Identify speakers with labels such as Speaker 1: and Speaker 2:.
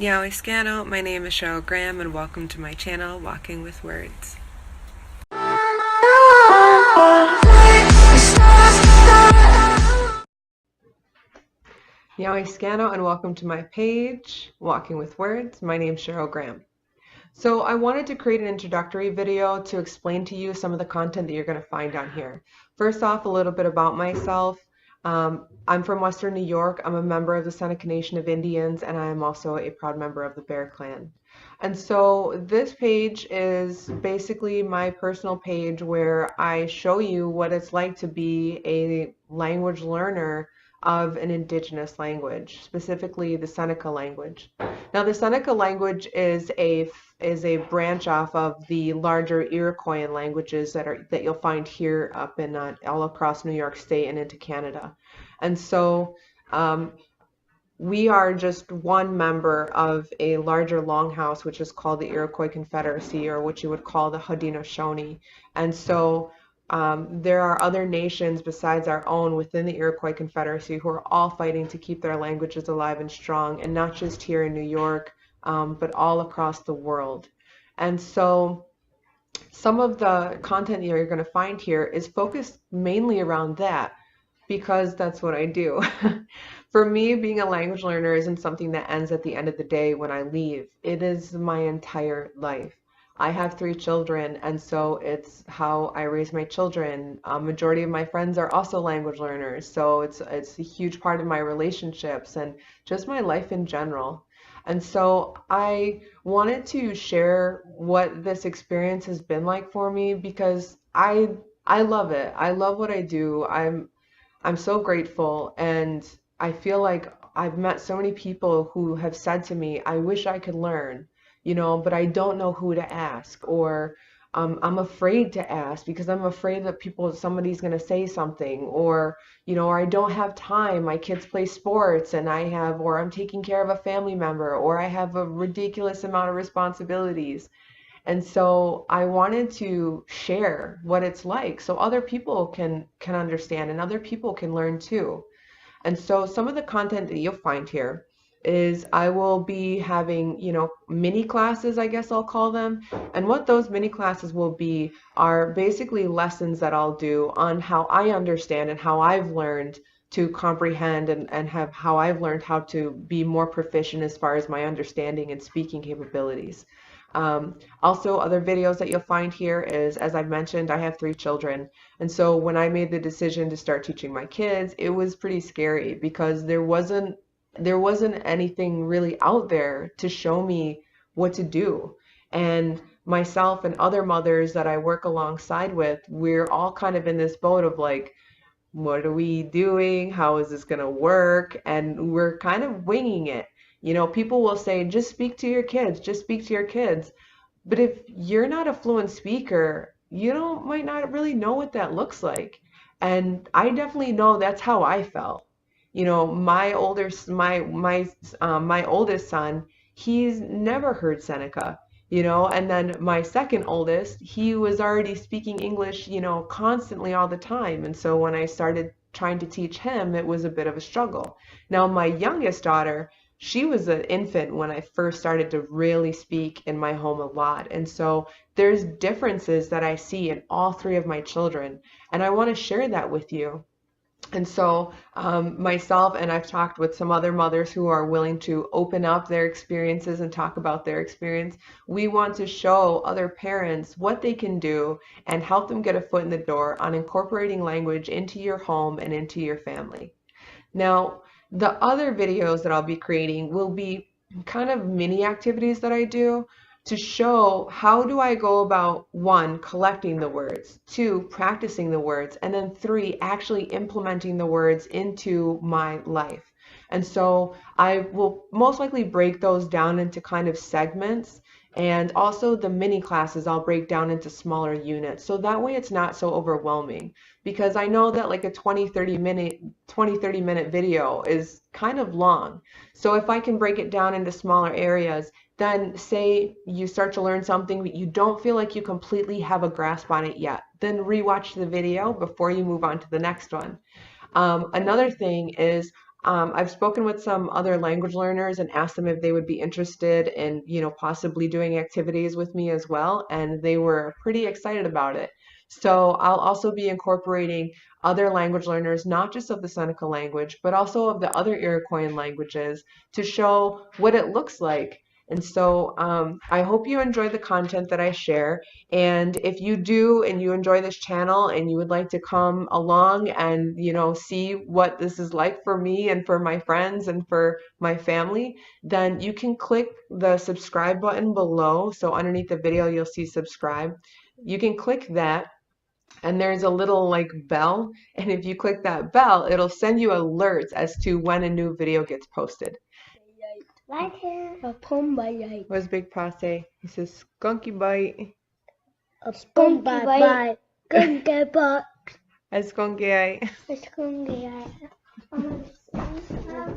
Speaker 1: Yowie Scano, my name is Cheryl Graham and welcome to my channel, Walking with Words. Yowie Scano and welcome to my page, Walking with Words. My name is Cheryl Graham. So I wanted to create an introductory video to explain to you some of the content that you're going to find on here. First off, a little bit about myself. I'm from Western New York. I'm a member of the Seneca Nation of Indians, and I am also a proud member of the Bear Clan. And so this page is basically my personal page where I show you what it's like to be a language learner of an indigenous language, specifically the Seneca language. Now, the Seneca language is a branch off of the larger Iroquoian languages that you'll find here up in all across New York State and into Canada. And so we are just one member of a larger longhouse, which is called the Iroquois Confederacy, or what you would call the Haudenosaunee. And so there are other nations besides our own within the Iroquois Confederacy who are all fighting to keep their languages alive and strong, and not just here in New York, but all across the world. And so some of the content that you're going to find here is focused mainly around that, because that's what I do. For me, being a language learner isn't something that ends at the end of the day when I leave. It is my entire life. I have 3 children, and so it's how I raise my children. A majority of my friends are also language learners, so it's a huge part of my relationships and just my life in general. And so I wanted to share what this experience has been like for me, because I love it. I love what I do. I'm so grateful, and I feel like I've met so many people who have said to me, I wish I could learn, but I don't know who to ask, or I'm afraid to ask because I'm afraid that somebody's going to say something, or I don't have time. My kids play sports and or I'm taking care of a family member, or I have a ridiculous amount of responsibilities. And so I wanted to share what it's like so other people can understand and other people can learn too. And so some of the content that you'll find here is I will be having, mini classes, I guess I'll call them. And what those mini classes will be are basically lessons that I'll do on how I understand and how I've learned to comprehend and how I've learned how to be more proficient as far as my understanding and speaking capabilities. Also, other videos that you'll find here is, as I've mentioned, I have 3 children. And so when I made the decision to start teaching my kids, it was pretty scary because there wasn't anything really out there to show me what to do. And myself and other mothers that I work alongside with, we're all kind of in this boat of like, what are we doing? How is this going to work? And we're kind of winging it. People will say, just speak to your kids, just speak to your kids. But if you're not a fluent speaker, might not really know what that looks like. And I definitely know that's how I felt. My oldest son, he's never heard Seneca, and then my second oldest, he was already speaking English, constantly all the time. And so when I started trying to teach him, it was a bit of a struggle. Now, my youngest daughter, she was an infant when I first started to really speak in my home a lot. And so there's differences that I see in all 3 of my children, and I want to share that with you. And so myself, and I've talked with some other mothers who are willing to open up their experiences and talk about their experience. We want to show other parents what they can do and help them get a foot in the door on incorporating language into your home and into your family. Now, the other videos that I'll be creating will be kind of mini activities that I do to show how do I go about, 1, collecting the words, 2, practicing the words, and then 3, actually implementing the words into my life. And so I will most likely break those down into kind of segments, and also the mini classes I'll break down into smaller units. So that way it's not so overwhelming, because I know that like a 30 minute video is kind of long. So if I can break it down into smaller areas, then say you start to learn something but you don't feel like you completely have a grasp on it yet, then rewatch the video before you move on to the next one. Another thing is I've spoken with some other language learners and asked them if they would be interested in, possibly doing activities with me as well, and they were pretty excited about it. So I'll also be incorporating other language learners, not just of the Seneca language, but also of the other Iroquoian languages to show what it looks like. And so I hope you enjoy the content that I share. And if you do and you enjoy this channel and you would like to come along and, see what this is like for me and for my friends and for my family, then you can click the subscribe button below. So underneath the video, you'll see subscribe. You can click that and there's a little like bell. And if you click that bell, it'll send you alerts as to when a new video gets posted. What's Big Pa say? He says, skunky bite.
Speaker 2: A skunky bite. Skunky bite.
Speaker 1: A skunky eye.
Speaker 2: A skunky eye.